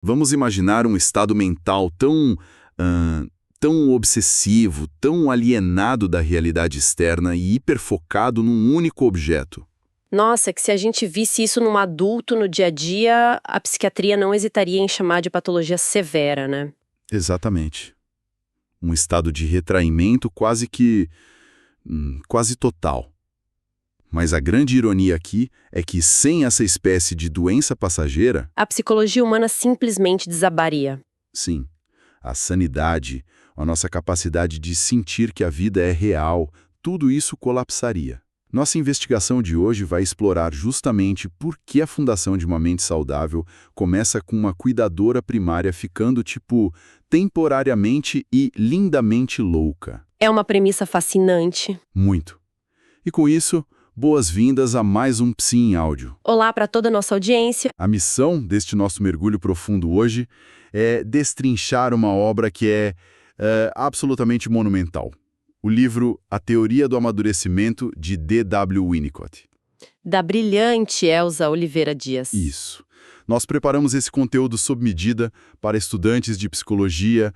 Vamos imaginar um estado mental tão obsessivo, tão alienado da realidade externa e hiperfocado num único objeto. Nossa, que se a gente visse isso num adulto no dia a dia, a psiquiatria não hesitaria em chamar de patologia severa, né? Exatamente. Um estado de retraimento quase total. Mas a grande ironia aqui é que sem essa espécie de doença passageira, A psicologia humana simplesmente desabaria. sim, a sanidade, a nossa capacidade de sentir que a vida é real, tudo isso colapsaria. Nossa investigação de hoje vai explorar justamente por que a fundação de uma mente saudável começa com uma cuidadora primária ficando, temporariamente e lindamente louca. É uma premissa fascinante. Muito. E com isso, boas-vindas a mais um Psi em Áudio. Olá para toda a nossa audiência. A missão deste nosso mergulho profundo hoje é destrinchar uma obra que é absolutamente monumental. O livro A Teoria do Amadurecimento, de D.W. Winnicott. Da brilhante Elza Oliveira Dias. Isso. Nós preparamos esse conteúdo sob medida para estudantes de psicologia,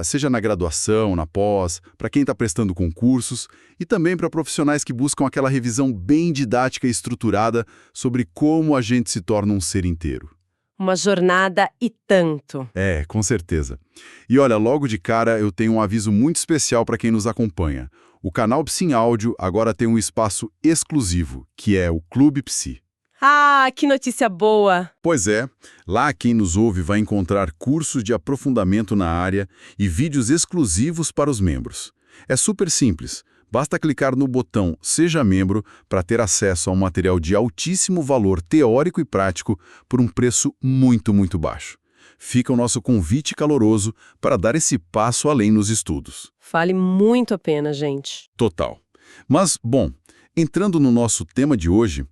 seja na graduação, na pós, para quem está prestando concursos e também para profissionais que buscam aquela revisão bem didática e estruturada sobre como a gente se torna um ser inteiro. Uma jornada e tanto. É, com certeza. E olha, logo de cara eu tenho um aviso muito especial para quem nos acompanha. O canal Psi em Áudio agora tem um espaço exclusivo, que é o Clube Psi. Ah, que notícia boa! Pois é, lá quem nos ouve vai encontrar cursos de aprofundamento na área e vídeos exclusivos para os membros. É super simples, basta clicar no botão Seja Membro para ter acesso a um material de altíssimo valor teórico e prático por um preço muito, muito baixo. Fica o nosso convite caloroso para dar esse passo além nos estudos. Vale muito a pena, gente. Total. Mas, bom, entrando no nosso tema de hoje,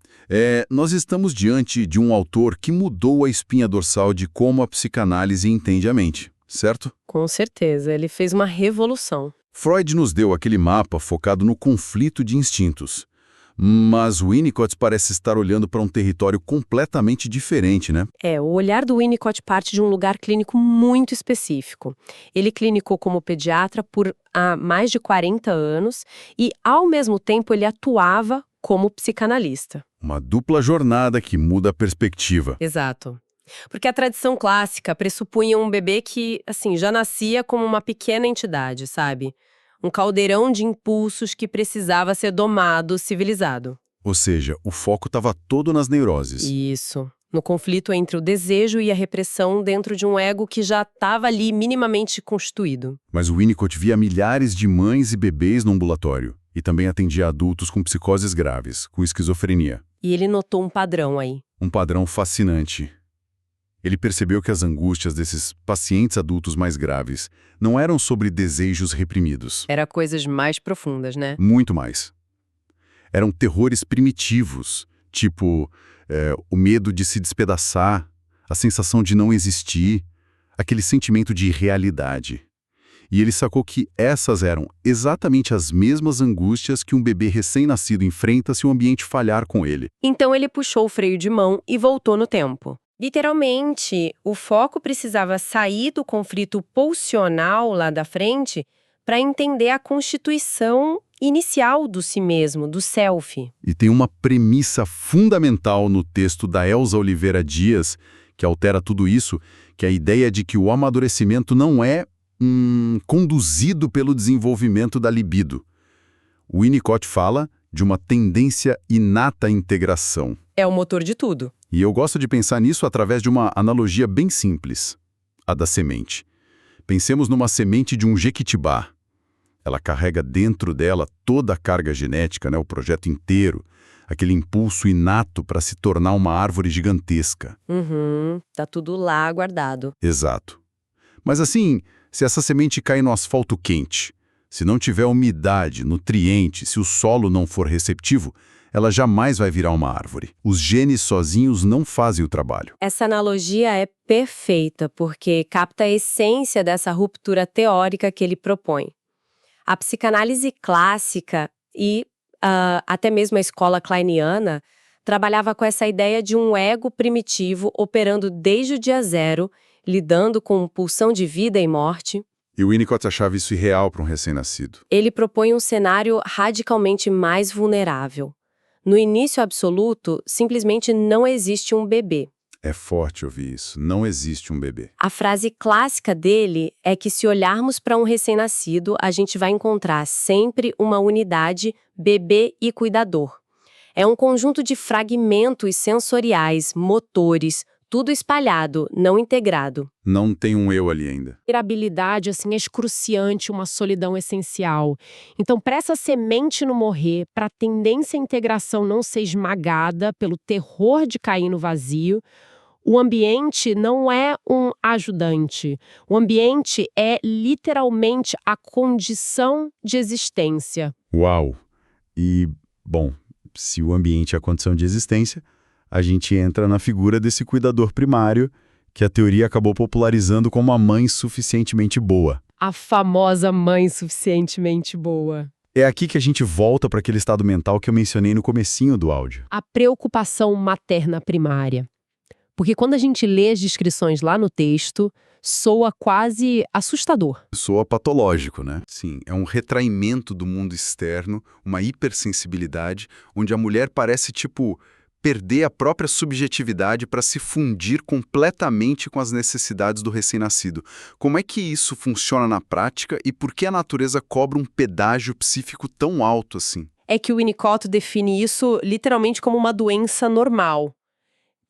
nós estamos diante de um autor que mudou a espinha dorsal de como a psicanálise entende a mente, certo? Com certeza, ele fez uma revolução. Freud nos deu aquele mapa focado no conflito de instintos. Mas Winnicott parece estar olhando para um território completamente diferente, né? O olhar do Winnicott parte de um lugar clínico muito específico. Ele clinicou como pediatra por há mais de 40 anos e, ao mesmo tempo, ele atuava como psicanalista. Uma dupla jornada que muda a perspectiva. Exato. Porque a tradição clássica pressupunha um bebê que, assim, já nascia como uma pequena entidade, sabe? Um caldeirão de impulsos que precisava ser domado, civilizado. Ou seja, o foco estava todo nas neuroses. Isso. No conflito entre o desejo e a repressão dentro de um ego que já estava ali minimamente constituído. Mas o Winnicott via milhares de mães e bebês no ambulatório e também atendia adultos com psicoses graves, com esquizofrenia. E ele notou um padrão aí. Um padrão fascinante. Ele percebeu que as angústias desses pacientes adultos mais graves não eram sobre desejos reprimidos. Era coisas mais profundas, né? Muito mais. Eram terrores primitivos, tipo o medo de se despedaçar, a sensação de não existir, aquele sentimento de irrealidade. E ele sacou que essas eram exatamente as mesmas angústias que um bebê recém-nascido enfrenta se o ambiente falhar com ele. Então ele puxou o freio de mão e voltou no tempo. Literalmente, o foco precisava sair do conflito pulsional lá da frente para entender a constituição inicial do si mesmo, do self. E tem uma premissa fundamental no texto da Elza Oliveira Dias, que altera tudo isso, que é a ideia de que o amadurecimento não é conduzido pelo desenvolvimento da libido. O Winnicott fala de uma tendência inata à integração. É o motor de tudo. E eu gosto de pensar nisso através de uma analogia bem simples, a da semente. Pensemos numa semente de um jequitibá. Ela carrega dentro dela toda a carga genética, né, o projeto inteiro, aquele impulso inato para se tornar uma árvore gigantesca. Tá tudo lá guardado. Exato. Mas assim, se essa semente cair no asfalto quente, se não tiver umidade, nutriente, se o solo não for receptivo, ela jamais vai virar uma árvore. Os genes sozinhos não fazem o trabalho. Essa analogia é perfeita porque capta a essência dessa ruptura teórica que ele propõe. A psicanálise clássica e até mesmo a escola kleiniana trabalhava com essa ideia de um ego primitivo operando desde o dia zero lidando com pulsão de vida e morte. E o Winnicott achava isso irreal para um recém-nascido. Ele propõe um cenário radicalmente mais vulnerável. No início absoluto, simplesmente não existe um bebê. É forte ouvir isso. Não existe um bebê. A frase clássica dele é que se olharmos para um recém-nascido, a gente vai encontrar sempre uma unidade, bebê e cuidador. É um conjunto de fragmentos sensoriais, motores, tudo espalhado, não integrado. Não tem um eu ali ainda. A vulnerabilidade, assim, é excruciante, uma solidão essencial. Então, para essa semente não morrer, para a tendência à integração não ser esmagada pelo terror de cair no vazio, o ambiente não é um ajudante. O ambiente é literalmente a condição de existência. Uau! E, bom, se o ambiente é a condição de existência, a gente entra na figura desse cuidador primário que a teoria acabou popularizando como a mãe suficientemente boa. A famosa mãe suficientemente boa. É aqui que a gente volta para aquele estado mental que eu mencionei no comecinho do áudio. A preocupação materna primária. Porque quando a gente lê as descrições lá no texto, soa quase assustador. Soa patológico, né? Sim, é um retraimento do mundo externo, uma hipersensibilidade, onde a mulher parece, perder a própria subjetividade para se fundir completamente com as necessidades do recém-nascido. Como é que isso funciona na prática e por que a natureza cobra um pedágio psíquico tão alto assim? É que o Winnicott define isso literalmente como uma doença normal.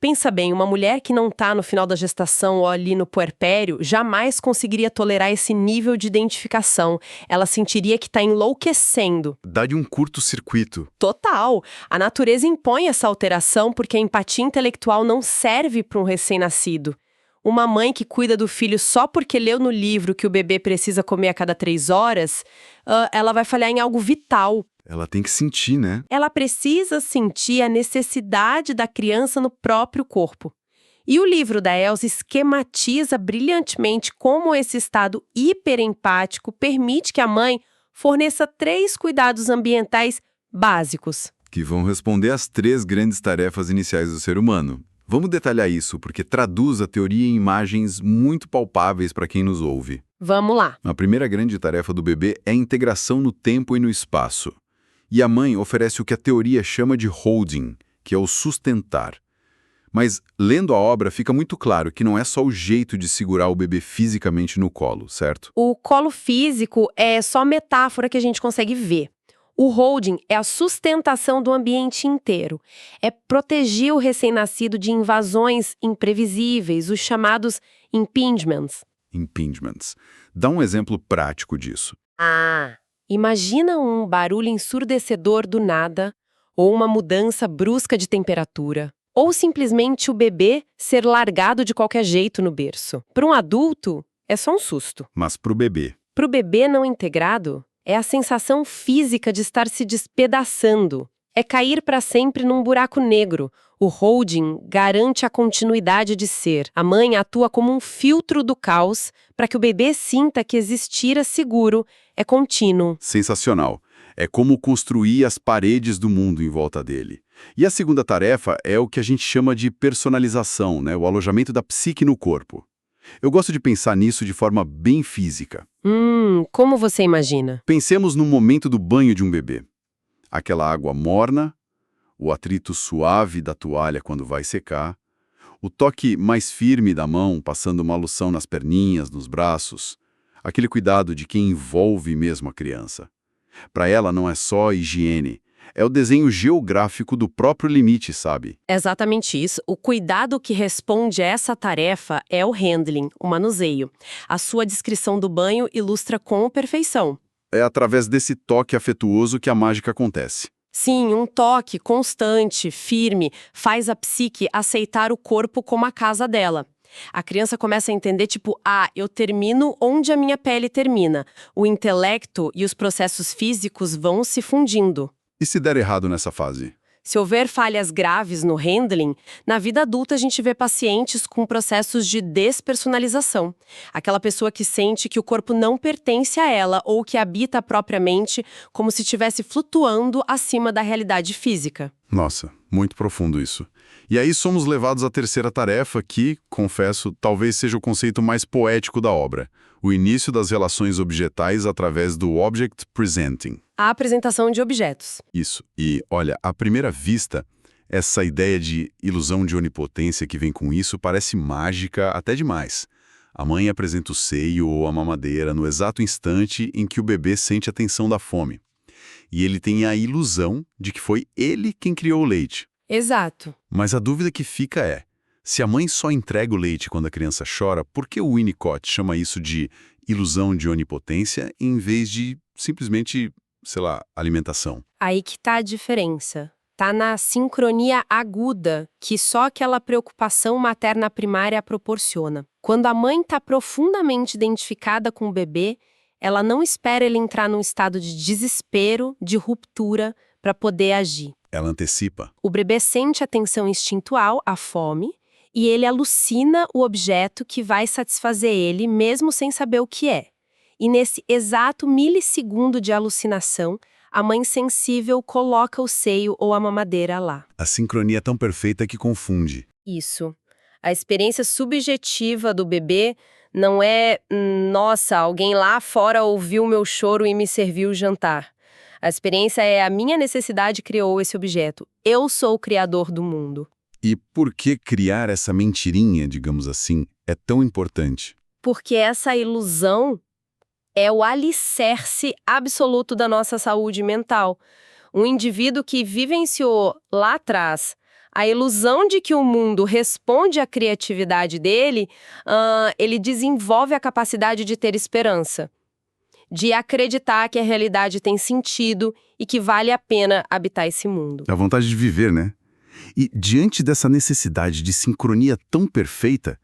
Pensa bem, uma mulher que não está no final da gestação ou ali no puerpério jamais conseguiria tolerar esse nível de identificação. Ela sentiria que está enlouquecendo. Dá de um curto-circuito. Total! A natureza impõe essa alteração porque a empatia intelectual não serve para um recém-nascido. Uma mãe que cuida do filho só porque leu no livro que o bebê precisa comer a cada 3 horas, ela vai falhar em algo vital. Ela tem que sentir, né? Ela precisa sentir a necessidade da criança no próprio corpo. E o livro da Elsa esquematiza brilhantemente como esse estado hiperempático permite que a mãe forneça 3 cuidados ambientais básicos. Que vão responder às 3 grandes tarefas iniciais do ser humano. Vamos detalhar isso, porque traduz a teoria em imagens muito palpáveis para quem nos ouve. Vamos lá. A primeira grande tarefa do bebê é a integração no tempo e no espaço. E a mãe oferece o que a teoria chama de holding, que é o sustentar. Mas, lendo a obra, fica muito claro que não é só o jeito de segurar o bebê fisicamente no colo, certo? O colo físico é só metáfora que a gente consegue ver. O holding é a sustentação do ambiente inteiro. É proteger o recém-nascido de invasões imprevisíveis, os chamados impingements. Impingements. Dá um exemplo prático disso. Imagina um barulho ensurdecedor do nada, ou uma mudança brusca de temperatura, ou simplesmente o bebê ser largado de qualquer jeito no berço. Para um adulto, é só um susto. Mas para o bebê. Para o bebê não integrado, é a sensação física de estar se despedaçando. É cair para sempre num buraco negro. O holding garante a continuidade de ser. A mãe atua como um filtro do caos para que o bebê sinta que existir é seguro, é contínuo. Sensacional. É como construir as paredes do mundo em volta dele. E a segunda tarefa é o que a gente chama de personalização, né? O alojamento da psique no corpo. Eu gosto de pensar nisso de forma bem física. Como você imagina? Pensemos no momento do banho de um bebê. Aquela água morna, o atrito suave da toalha quando vai secar, o toque mais firme da mão passando uma loção nas perninhas, nos braços, aquele cuidado de quem envolve mesmo a criança. Para ela não é só higiene, é o desenho geográfico do próprio limite, sabe? Exatamente isso. O cuidado que responde a essa tarefa é o handling, o manuseio. A sua descrição do banho ilustra com perfeição. É através desse toque afetuoso que a mágica acontece. Sim, um toque constante, firme, faz a psique aceitar o corpo como a casa dela. A criança começa a entender, eu termino onde a minha pele termina. O intelecto e os processos físicos vão se fundindo. E se der errado nessa fase? Se houver falhas graves no handling, na vida adulta a gente vê pacientes com processos de despersonalização. Aquela pessoa que sente que o corpo não pertence a ela ou que habita propriamente como se estivesse flutuando acima da realidade física. Nossa, muito profundo isso. E aí somos levados à terceira tarefa que, confesso, talvez seja o conceito mais poético da obra. O início das relações objetais através do Object Presenting. A apresentação de objetos. Isso. E, olha, à primeira vista, essa ideia de ilusão de onipotência que vem com isso parece mágica até demais. A mãe apresenta o seio ou a mamadeira no exato instante em que o bebê sente a tensão da fome. E ele tem a ilusão de que foi ele quem criou o leite. Exato. Mas a dúvida que fica é, se a mãe só entrega o leite quando a criança chora, por que o Winnicott chama isso de ilusão de onipotência em vez de simplesmente, sei lá, alimentação? Aí que tá a diferença. Tá na sincronia aguda que só aquela preocupação materna primária proporciona. Quando a mãe tá profundamente identificada com o bebê, ela não espera ele entrar num estado de desespero, de ruptura, para poder agir. Ela antecipa. O bebê sente a tensão instintual, a fome, e ele alucina o objeto que vai satisfazer ele, mesmo sem saber o que é. E nesse exato milissegundo de alucinação, a mãe sensível coloca o seio ou a mamadeira lá. A sincronia é tão perfeita que confunde. Isso. A experiência subjetiva do bebê não é, nossa, alguém lá fora ouviu meu choro e me serviu o jantar. A experiência é a minha necessidade criou esse objeto. Eu sou o criador do mundo. E por que criar essa mentirinha, digamos assim, é tão importante? Porque essa ilusão é o alicerce absoluto da nossa saúde mental. Um indivíduo que vivenciou lá atrás a ilusão de que o mundo responde à criatividade dele, ele desenvolve a capacidade de ter esperança, de acreditar que a realidade tem sentido e que vale a pena habitar esse mundo. A vontade de viver, né? E diante dessa necessidade de sincronia tão perfeita,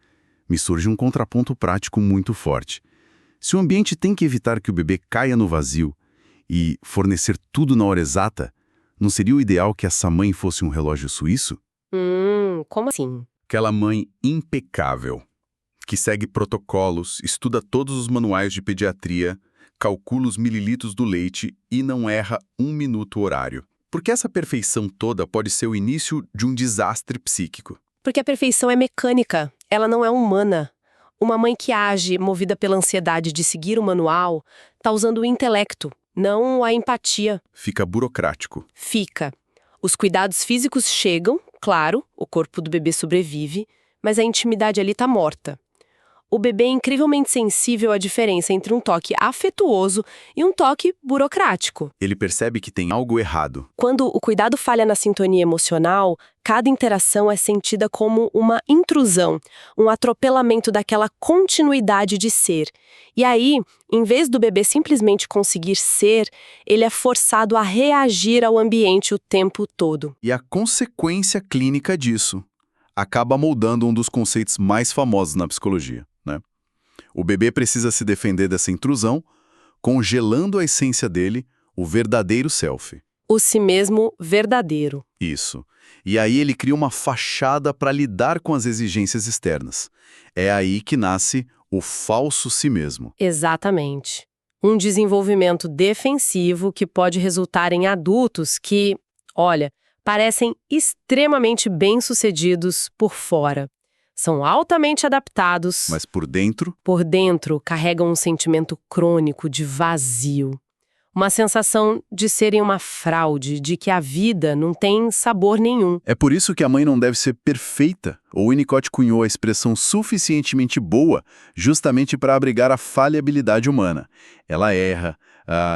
me surge um contraponto prático muito forte. Se o ambiente tem que evitar que o bebê caia no vazio e fornecer tudo na hora exata, não seria o ideal que essa mãe fosse um relógio suíço? Como assim? Aquela mãe impecável, que segue protocolos, estuda todos os manuais de pediatria, calcula os mililitros do leite e não erra um minuto horário. Porque essa perfeição toda pode ser o início de um desastre psíquico. Porque a perfeição é mecânica, ela não é humana. Uma mãe que age movida pela ansiedade de seguir o manual está usando o intelecto, não a empatia. Fica burocrático. Fica. Os cuidados físicos chegam, claro, o corpo do bebê sobrevive, mas a intimidade ali está morta. O bebê é incrivelmente sensível à diferença entre um toque afetuoso e um toque burocrático. Ele percebe que tem algo errado. Quando o cuidado falha na sintonia emocional, cada interação é sentida como uma intrusão, um atropelamento daquela continuidade de ser. E aí, em vez do bebê simplesmente conseguir ser, ele é forçado a reagir ao ambiente o tempo todo. E a consequência clínica disso acaba moldando um dos conceitos mais famosos na psicologia, né? O bebê precisa se defender dessa intrusão, congelando a essência dele, o verdadeiro self. O si mesmo verdadeiro. Isso. E aí ele cria uma fachada para lidar com as exigências externas. É aí que nasce o falso si mesmo. Exatamente. Um desenvolvimento defensivo que pode resultar em adultos que, olha, parecem extremamente bem-sucedidos por fora. São altamente adaptados, Mas por dentro, carregam um sentimento crônico de vazio. Uma sensação de serem uma fraude, de que a vida não tem sabor nenhum. é por isso que a mãe não deve ser perfeita. O Winnicott cunhou a expressão suficientemente boa justamente para abrigar a falhabilidade humana. Ela erra,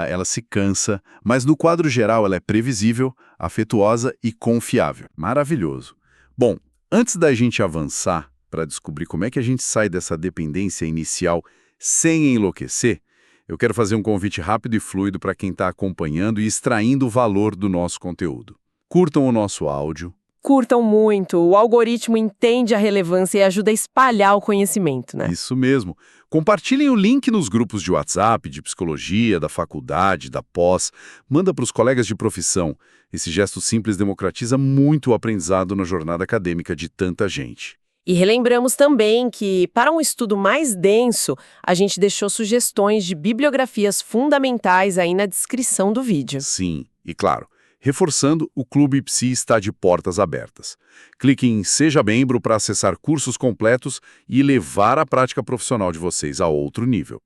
ela se cansa, mas no quadro geral ela é previsível, afetuosa e confiável. Maravilhoso. Bom, antes da gente avançar para descobrir como é que a gente sai dessa dependência inicial sem enlouquecer, eu quero fazer um convite rápido e fluido para quem está acompanhando e extraindo o valor do nosso conteúdo. Curtam o nosso áudio. Curtam muito, o algoritmo entende a relevância e ajuda a espalhar o conhecimento, né? Isso mesmo. Compartilhem o link nos grupos de WhatsApp, de psicologia, da faculdade, da pós. Manda para os colegas de profissão. Esse gesto simples democratiza muito o aprendizado na jornada acadêmica de tanta gente. E relembramos também que, para um estudo mais denso, a gente deixou sugestões de bibliografias fundamentais aí na descrição do vídeo. Sim, e claro, Reforçando, o Clube Psi está de portas abertas. Clique em Seja Membro para acessar cursos completos e levar a prática profissional de vocês a outro nível.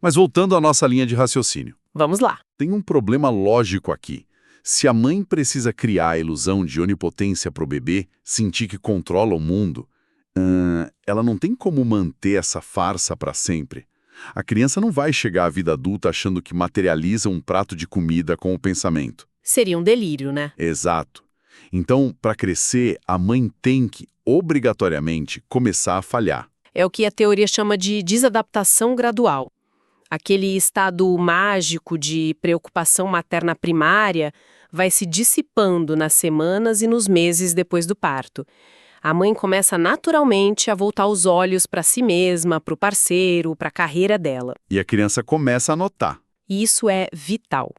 Mas voltando à nossa linha de raciocínio. Vamos lá. Tem um problema lógico aqui. Se a mãe precisa criar a ilusão de onipotência para o bebê, sentir que controla o mundo, ela não tem como manter essa farsa para sempre. A criança não vai chegar à vida adulta achando que materializa um prato de comida com o pensamento. Seria um delírio, né? Exato. Então, para crescer, a mãe tem que, obrigatoriamente, começar a falhar. É o que a teoria chama de desadaptação gradual. Aquele estado mágico de preocupação materna primária vai se dissipando nas semanas e nos meses depois do parto. A mãe começa naturalmente a voltar os olhos para si mesma, para o parceiro, para a carreira dela. E a criança começa a notar. E isso é vital.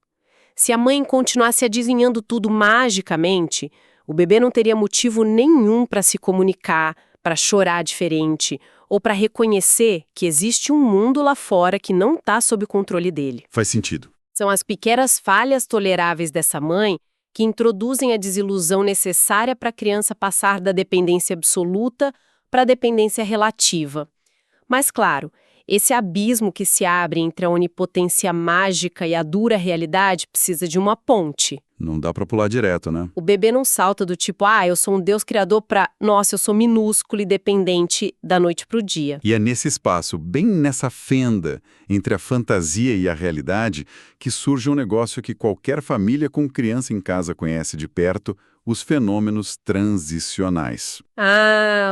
Se a mãe continuasse adivinhando tudo magicamente, o bebê não teria motivo nenhum para se comunicar, para chorar diferente ou para reconhecer que existe um mundo lá fora que não está sob o controle dele. Faz sentido. São as pequenas falhas toleráveis dessa mãe que introduzem a desilusão necessária para a criança passar da dependência absoluta para a dependência relativa. Mas, claro, esse abismo que se abre entre a onipotência mágica e a dura realidade precisa de uma ponte. Não dá para pular direto, né? O bebê não salta do tipo, eu sou um Deus criador para, nossa, eu sou minúsculo e dependente da noite para o dia. E é nesse espaço, bem nessa fenda entre a fantasia e a realidade, que surge um negócio que qualquer família com criança em casa conhece de perto, os fenômenos transicionais.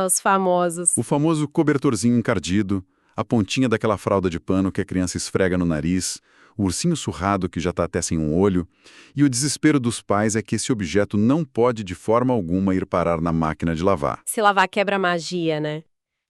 Os famosos. O famoso cobertorzinho encardido, a pontinha daquela fralda de pano que a criança esfrega no nariz, o ursinho surrado que já está até sem um olho, e o desespero dos pais é que esse objeto não pode de forma alguma ir parar na máquina de lavar. Se lavar quebra a magia, né?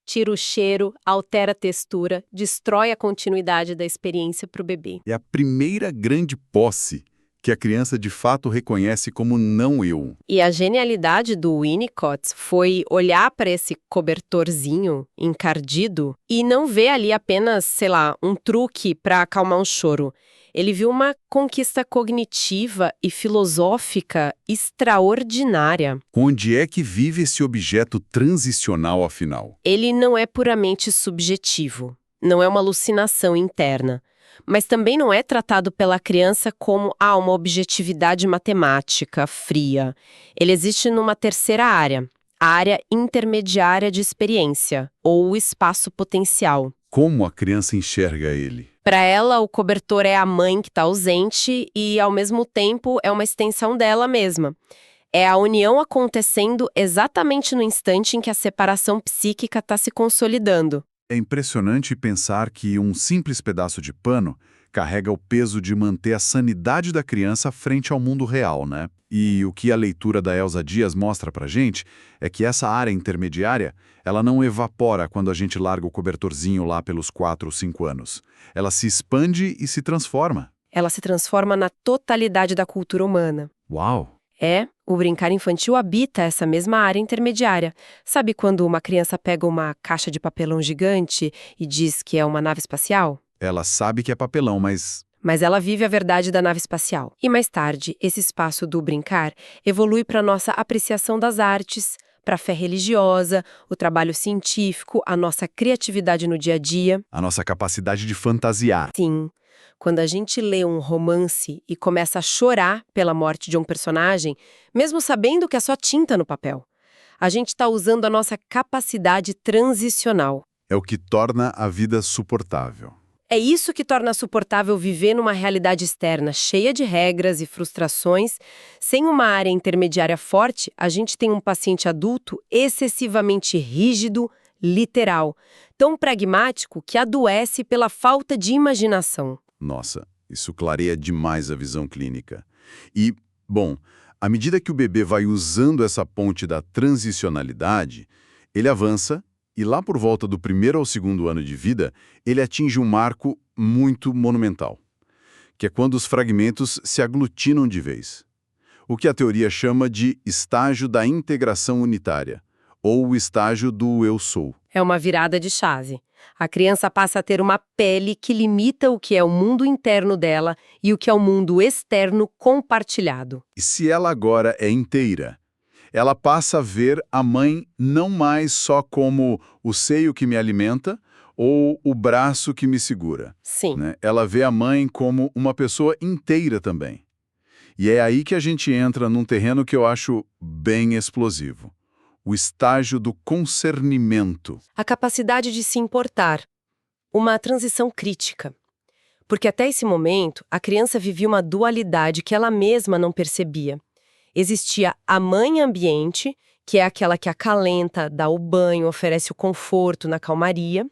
Tira o cheiro, altera a textura, destrói a continuidade da experiência para o bebê. É a primeira grande posse que a criança de fato reconhece como não eu. E a genialidade do Winnicott foi olhar para esse cobertorzinho encardido e não ver ali apenas, sei lá, um truque para acalmar um choro. Ele viu uma conquista cognitiva e filosófica extraordinária. Onde é que vive esse objeto transicional, afinal? Ele não é puramente subjetivo, não é uma alucinação interna. Mas também não é tratado pela criança como uma objetividade matemática fria. Ele existe numa terceira área, a área intermediária de experiência, ou o espaço potencial. Como a criança enxerga ele? Para ela, o cobertor é a mãe que está ausente e, ao mesmo tempo, é uma extensão dela mesma. É a união acontecendo exatamente no instante em que a separação psíquica está se consolidando. É impressionante pensar que um simples pedaço de pano carrega o peso de manter a sanidade da criança frente ao mundo real, né? E o que a leitura da Elza Dias mostra pra gente é que essa área intermediária, ela não evapora quando a gente larga o cobertorzinho lá pelos 4 ou 5 anos. Ela se expande e se transforma. Ela se transforma na totalidade da cultura humana. Uau! O brincar infantil habita essa mesma área intermediária. Sabe quando uma criança pega uma caixa de papelão gigante e diz que é uma nave espacial? Ela sabe que é papelão, mas ela vive a verdade da nave espacial. E mais tarde, esse espaço do brincar evolui para nossa apreciação das artes, para a fé religiosa, o trabalho científico, a nossa criatividade no dia a dia. a nossa capacidade de fantasiar. Sim. Quando a gente lê um romance e começa a chorar pela morte de um personagem, mesmo sabendo que é só tinta no papel, a gente está usando a nossa capacidade transicional. É o que torna a vida suportável. É isso que torna suportável viver numa realidade externa cheia de regras e frustrações. Sem uma área intermediária forte, a gente tem um paciente adulto excessivamente rígido, literal, tão pragmático que adoece pela falta de imaginação. Nossa, isso clareia demais a visão clínica. E, bom, à medida que o bebê vai usando essa ponte da transicionalidade, ele avança e lá por volta do 1º ao 2º ano de vida, ele atinge um marco muito monumental, que é quando os fragmentos se aglutinam de vez. O que a teoria chama de estágio da integração unitária, ou o estágio do eu sou. É uma virada de chave. A criança passa a ter uma pele que limita o que é o mundo interno dela e o que é o mundo externo compartilhado. E se ela agora é inteira? Ela passa a ver a mãe não mais só como o seio que me alimenta ou o braço que me segura, Sim. né? Ela vê a mãe como uma pessoa inteira também. E é aí que a gente entra num terreno que eu acho bem explosivo. O estágio do concernimento. A capacidade de se importar. Uma transição crítica. Porque até esse momento, a criança vivia uma dualidade que ela mesma não percebia. Existia a mãe ambiente, que é aquela que acalenta, dá o banho, oferece o conforto na calmaria.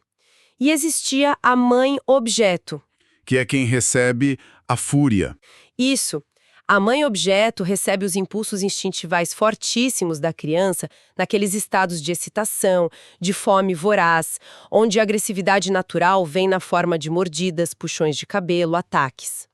E existia a mãe objeto. Que é quem recebe a fúria. Isso. A mãe objeto recebe os impulsos instintivais fortíssimos da criança naqueles estados de excitação, de fome voraz, onde a agressividade natural vem na forma de mordidas, puxões de cabelo, ataques.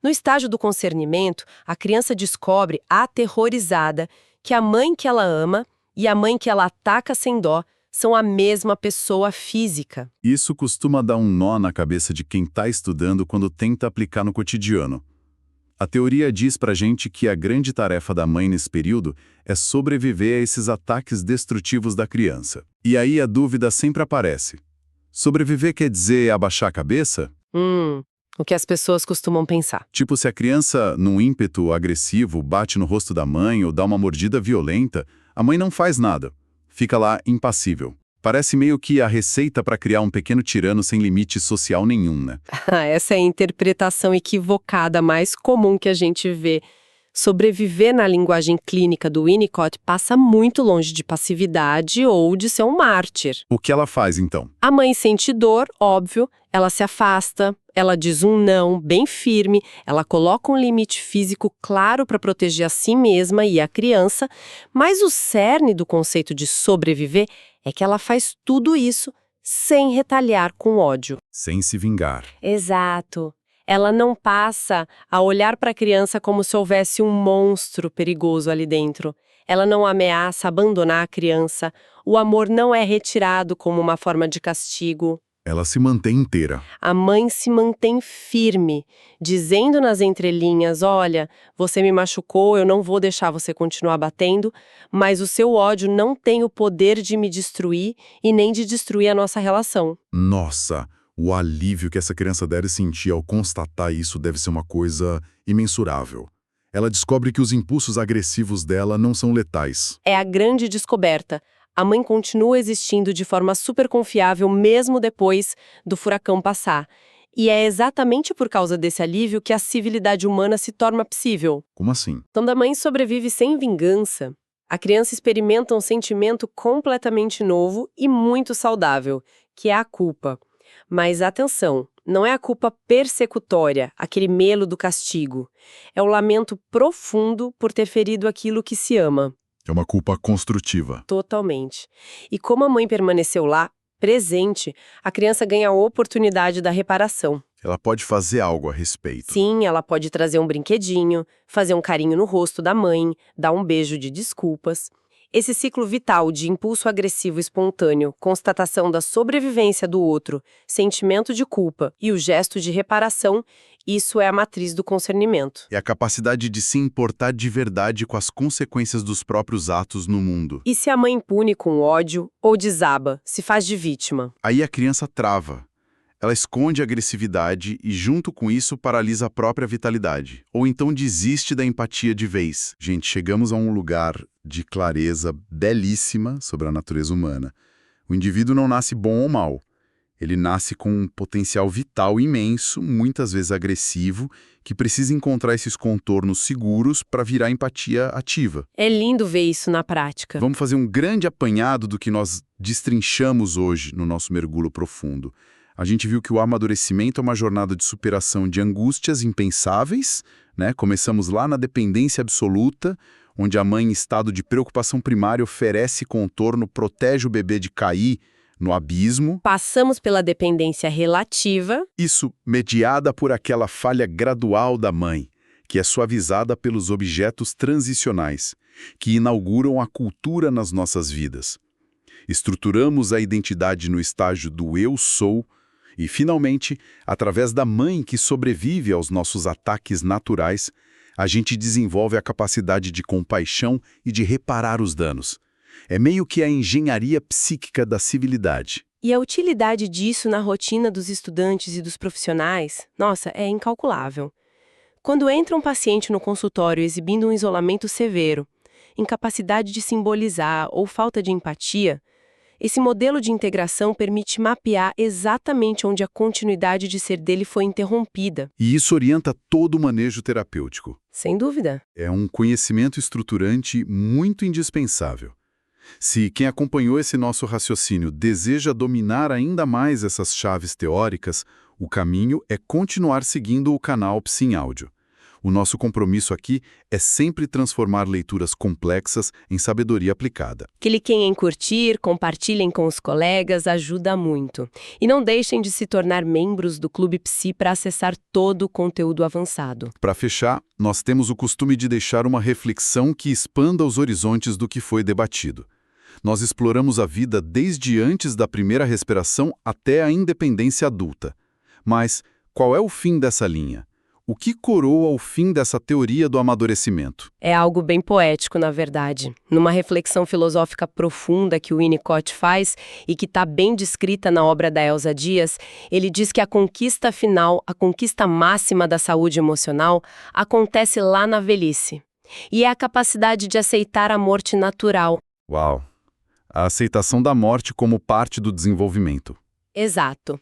No estágio do concernimento, a criança descobre, aterrorizada, que a mãe que ela ama e a mãe que ela ataca sem dó são a mesma pessoa física. Isso costuma dar um nó na cabeça de quem está estudando quando tenta aplicar no cotidiano. A teoria diz pra gente que a grande tarefa da mãe nesse período é sobreviver a esses ataques destrutivos da criança. E aí a dúvida sempre aparece. Sobreviver quer dizer abaixar a cabeça? O que as pessoas costumam pensar. Tipo, se a criança, num ímpeto agressivo, bate no rosto da mãe ou dá uma mordida violenta, a mãe não faz nada. Fica lá impassível. Parece meio que a receita para criar um pequeno tirano sem limite social nenhum, né? Essa é a interpretação equivocada mais comum que a gente vê. Sobreviver na linguagem clínica do Winnicott passa muito longe de passividade ou de ser um mártir. O que ela faz, então? A mãe sente dor, óbvio, ela se afasta, ela diz um não bem firme, ela coloca um limite físico claro para proteger a si mesma e a criança, mas o cerne do conceito de sobreviver é que ela faz tudo isso sem retalhar com ódio. Sem se vingar. Exato. Ela não passa a olhar para a criança como se houvesse um monstro perigoso ali dentro. Ela não ameaça abandonar a criança. O amor não é retirado como uma forma de castigo. Ela se mantém inteira. A mãe se mantém firme, dizendo nas entrelinhas, olha, você me machucou, eu não vou deixar você continuar batendo, mas o seu ódio não tem o poder de me destruir e nem de destruir a nossa relação. Nossa, o alívio que essa criança deve sentir ao constatar isso deve ser uma coisa imensurável. Ela descobre que os impulsos agressivos dela não são letais. É a grande descoberta. A mãe continua existindo de forma super confiável mesmo depois do furacão passar. E é exatamente por causa desse alívio que a civilidade humana se torna possível. Como assim? Quando a mãe sobrevive sem vingança, a criança experimenta um sentimento completamente novo e muito saudável, que é a culpa. Mas atenção, não é a culpa persecutória, aquele melo do castigo. É o lamento profundo por ter ferido aquilo que se ama. É uma culpa construtiva. Totalmente. E como a mãe permaneceu lá, presente, a criança ganha a oportunidade da reparação. Ela pode fazer algo a respeito. Sim, ela pode trazer um brinquedinho, fazer um carinho no rosto da mãe, dar um beijo de desculpas. Esse ciclo vital de impulso agressivo espontâneo, constatação da sobrevivência do outro, sentimento de culpa e o gesto de reparação, isso é a matriz do concernimento. É a capacidade de se importar de verdade com as consequências dos próprios atos no mundo. E se a mãe pune com ódio ou desaba, se faz de vítima? Aí a criança trava. Ela esconde a agressividade e, junto com isso, paralisa a própria vitalidade. Ou então desiste da empatia de vez. Gente, chegamos a um lugar de clareza belíssima sobre a natureza humana. O indivíduo não nasce bom ou mal. Ele nasce com um potencial vital imenso, muitas vezes agressivo, que precisa encontrar esses contornos seguros para virar empatia ativa. É lindo ver isso na prática. Vamos fazer um grande apanhado do que nós destrinchamos hoje no nosso mergulho profundo. A gente viu que o amadurecimento é uma jornada de superação de angústias impensáveis, né? Começamos lá na dependência absoluta, onde a mãe em estado de preocupação primária oferece contorno, protege o bebê de cair no abismo. Passamos pela dependência relativa. Isso mediada por aquela falha gradual da mãe, que é suavizada pelos objetos transicionais, que inauguram a cultura nas nossas vidas. Estruturamos a identidade no estágio do eu sou e, finalmente, através da mãe que sobrevive aos nossos ataques naturais, a gente desenvolve a capacidade de compaixão e de reparar os danos. É meio que a engenharia psíquica da civilidade. E a utilidade disso na rotina dos estudantes e dos profissionais, nossa, é incalculável. Quando entra um paciente no consultório exibindo um isolamento severo, incapacidade de simbolizar ou falta de empatia, esse modelo de integração permite mapear exatamente onde a continuidade de ser dele foi interrompida. E isso orienta todo o manejo terapêutico. Sem dúvida. É um conhecimento estruturante muito indispensável. Se quem acompanhou esse nosso raciocínio deseja dominar ainda mais essas chaves teóricas, o caminho é continuar seguindo o canal Psi em Áudio. O nosso compromisso aqui é sempre transformar leituras complexas em sabedoria aplicada. Cliquem em curtir, compartilhem com os colegas, ajuda muito. E não deixem de se tornar membros do Clube Psi para acessar todo o conteúdo avançado. Para fechar, nós temos o costume de deixar uma reflexão que expanda os horizontes do que foi debatido. Nós exploramos a vida desde antes da primeira respiração até a independência adulta. Mas qual é o fim dessa linha? O que coroa o fim dessa teoria do amadurecimento? É algo bem poético, na verdade. Numa reflexão filosófica profunda que o Winnicott faz e que está bem descrita na obra da Elsa Dias, ele diz que a conquista final, a conquista máxima da saúde emocional, acontece lá na velhice. E é a capacidade de aceitar a morte natural. Uau! A aceitação da morte como parte do desenvolvimento. Exato.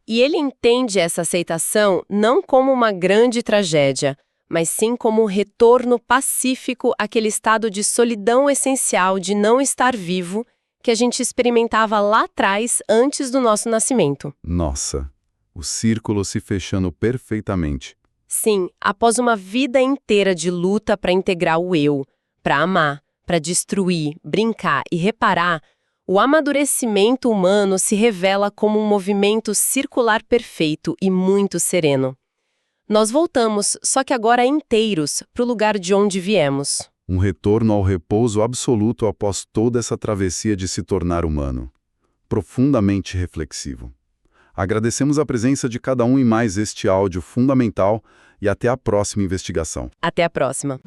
E ele entende essa aceitação não como uma grande tragédia, mas sim como um retorno pacífico àquele estado de solidão essencial de não estar vivo que a gente experimentava lá atrás, antes do nosso nascimento. Nossa, o círculo se fechando perfeitamente. Sim, após uma vida inteira de luta para integrar o eu, para amar, para destruir, brincar e reparar, o amadurecimento humano se revela como um movimento circular perfeito e muito sereno. Nós voltamos, só que agora inteiros, para o lugar de onde viemos. Um retorno ao repouso absoluto após toda essa travessia de se tornar humano. Profundamente reflexivo. Agradecemos a presença de cada um em mais este áudio fundamental e até a próxima investigação. Até a próxima.